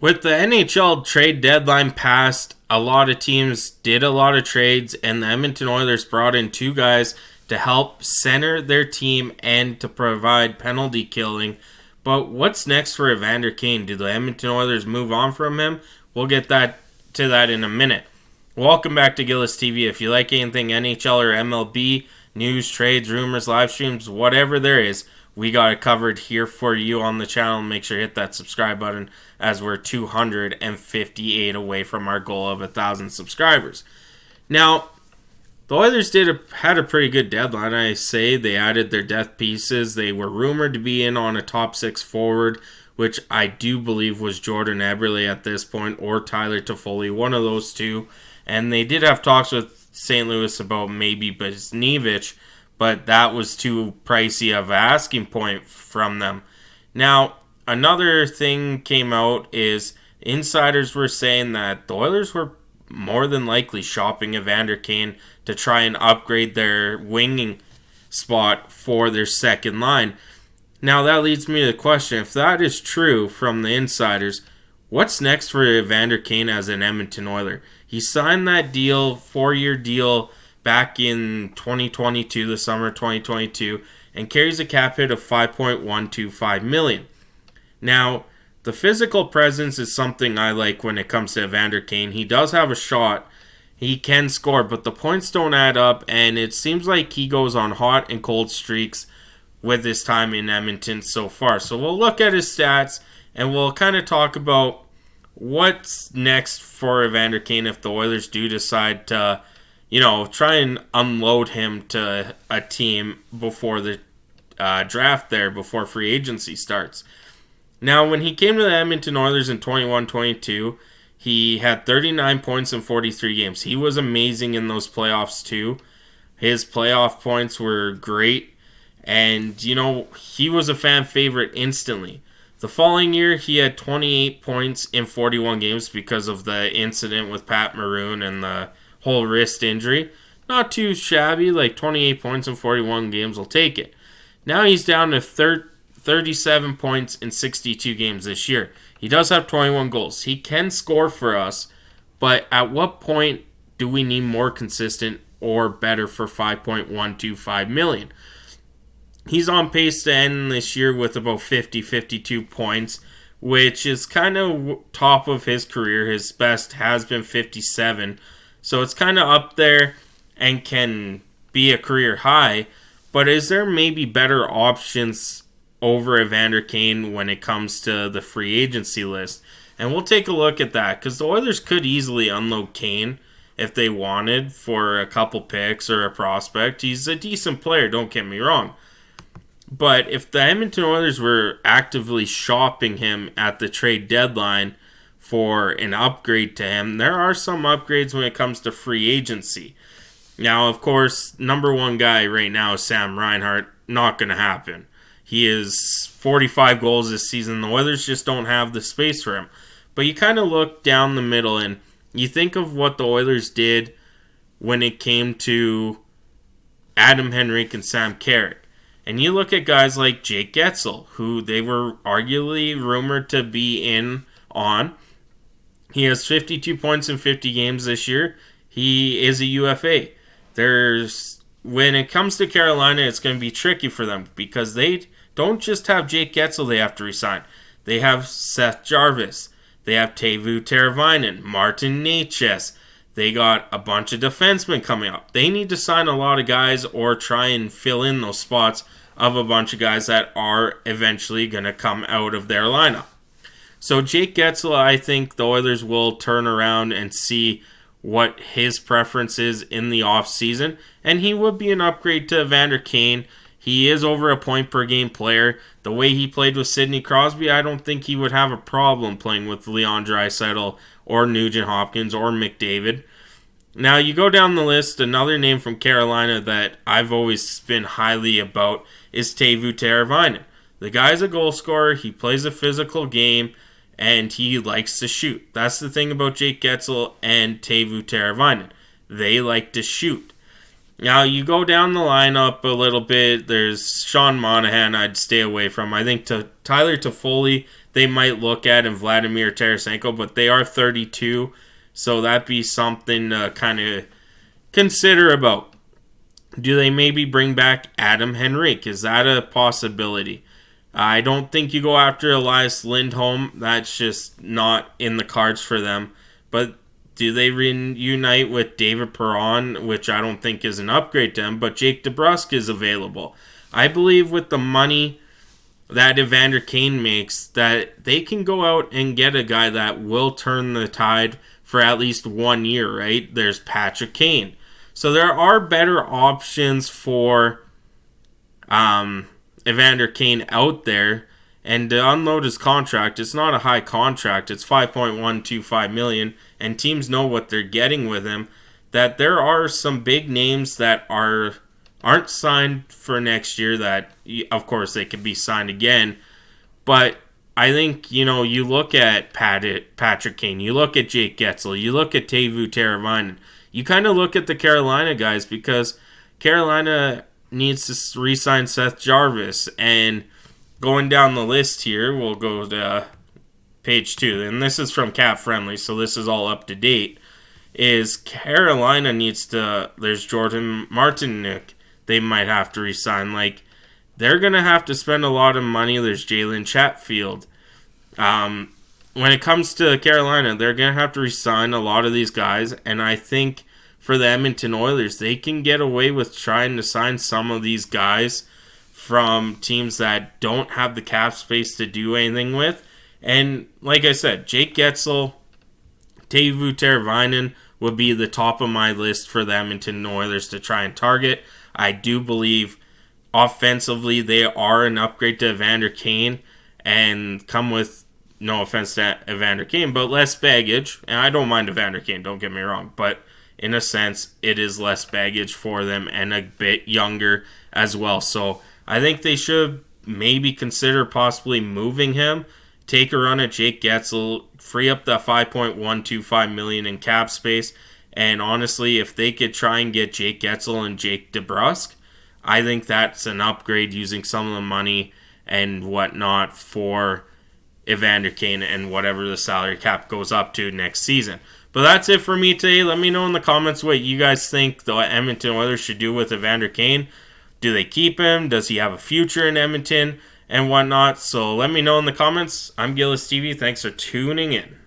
With the NHL trade deadline passed, a lot of teams did a lot of trades, and the Edmonton Oilers brought in two guys to help center their team and to provide penalty killing. But what's next for Evander Kane? Do the Edmonton Oilers move on from him? We'll get to that in a minute. Welcome back to Gillis TV. If you like anything NHL or MLB, news, trades, rumors, live streams, whatever there is, we got it covered here for you on the channel. Make sure you hit that subscribe button as we're 258 away from our goal of 1,000 subscribers. Now, the Oilers had a pretty good deadline, I say. They added their depth pieces. They were rumored to be in on a top 6 forward, which I do believe was Jordan Eberle at this point, or Tyler Toffoli, one of those two. And they did have talks with St. Louis about maybe Buchnevich, but that was too pricey of an asking point from them. Now, another thing came out is insiders were saying that the Oilers were more than likely shopping Evander Kane to try and upgrade their winging spot for their second line. Now, that leads me to the question, if that is true from the insiders, what's next for Evander Kane as an Edmonton Oiler? He signed that deal, 4-year deal, back in 2022, the summer of 2022, and carries a cap hit of $5.125 million. Now, the physical presence is something I like when it comes to Evander Kane. He does have a shot. He can score, but the points don't add up, and it seems like he goes on hot and cold streaks with his time in Edmonton so far. So we'll look at his stats, and we'll kind of talk about what's next for Evander Kane if the Oilers do decide to, try and unload him to a team before the draft there, before free agency starts. Now, when he came to the Edmonton Oilers in 21-22, he had 39 points in 43 games. He was amazing in those playoffs too. His playoff points were great, and, he was a fan favorite instantly. The following year, he had 28 points in 41 games because of the incident with Pat Maroon and the whole wrist injury. Not too shabby, like 28 points in 41 games will take it. Now he's down to 37 points in 62 games this year. He does have 21 goals. He can score for us, but at what point do we need more consistent or better for $5.125 million? He's on pace to end this year with about 52 points, which is kind of top of his career. His best has been 57, so it's kind of up there and can be a career high. But is there maybe better options over Evander Kane when it comes to the free agency list? And we'll take a look at that, because the Oilers could easily unload Kane if they wanted for a couple picks or a prospect. He's a decent player, don't get me wrong. But if the Edmonton Oilers were actively shopping him at the trade deadline for an upgrade to him, there are some upgrades when it comes to free agency. Now, of course, number one guy right now is Sam Reinhart. Not going to happen. He is 45 goals this season. The Oilers just don't have the space for him. But you kind of look down the middle and you think of what the Oilers did when it came to Adam Henrik and Sam Carrick. And you look at guys like Jake Guentzel, who they were arguably rumored to be in on. He has 52 points in 50 games this year. He is a UFA. When it comes to Carolina, it's going to be tricky for them because they don't just have Jake Guentzel they have to resign. They have Seth Jarvis. They have Teuvo Teravainen, Martin Necas. They got a bunch of defensemen coming up. They need to sign a lot of guys or try and fill in those spots of a bunch of guys that are eventually going to come out of their lineup. So Jake Guentzel, I think the Oilers will turn around and see what his preference is in the offseason, and he would be an upgrade to Evander Kane. He is over a point per game player. The way he played with Sidney Crosby, I don't think he would have a problem playing with Leon Draisaitl or Nugent Hopkins or McDavid. Now, you go down the list, another name from Carolina that I've always been highly about is Teuvo Teravainen. The guy's a goal scorer, he plays a physical game, and he likes to shoot. That's the thing about Jake Guentzel and Teuvo Teravainen. They like to shoot. Now, you go down the lineup a little bit. There's Sean Monahan I'd stay away from. I think Tyler Toffoli they might look at, and Vladimir Tarasenko, but they are 32, so that'd be something to kind of consider about. Do they maybe bring back Adam Henrik? Is that a possibility? I don't think you go after Elias Lindholm. That's just not in the cards for them. But do they reunite with David Perron, which I don't think is an upgrade to him, but Jake DeBrusk is available. I believe with the money that Evander Kane makes, that they can go out and get a guy that will turn the tide for at least 1 year, right? There's Patrick Kane. So there are better options for Evander Kane out there. And to unload his contract, it's not a high contract. It's $5.125 million, and teams know what they're getting with him. That there are some big names that aren't signed for next year. That, of course, they could be signed again. But I think, you look at Patrick Kane, you look at Jake Guentzel, you look at Teuvo Teravainen. You kind of look at the Carolina guys, because Carolina needs to re-sign Seth Jarvis. And going down the list here, we'll go to page 2. And this is from Cap Friendly, so this is all up to date. Is Carolina needs to... There's Jordan Martinook they might have to re-sign. Like, they're going to have to spend a lot of money. There's Jalen Chatfield. When it comes to Carolina, they're going to have to re-sign a lot of these guys. And I think for the Edmonton Oilers, they can get away with trying to sign some of these guys from teams that don't have the cap space to do anything with. And like I said, Jake Guentzel, Teuvo Teravainen would be the top of my list for the Edmonton Oilers to try and target. I do believe offensively they are an upgrade to Evander Kane and come with, no offense to Evander Kane, but less baggage. And I don't mind Evander Kane, don't get me wrong, but in a sense, it is less baggage for them and a bit younger as well. So I think they should maybe consider possibly moving him, take a run at Jake Guentzel, free up that $5.125 million in cap space. And honestly, if they could try and get Jake Guentzel and Jake DeBrusk, I think that's an upgrade using some of the money and whatnot for Evander Kane and whatever the salary cap goes up to next season. But that's it for me today. Let me know in the comments what you guys think the Edmonton Oilers should do with Evander Kane. Do they keep him? Does he have a future in Edmonton and whatnot? So let me know in the comments. I'm Gillis TV. Thanks for tuning in.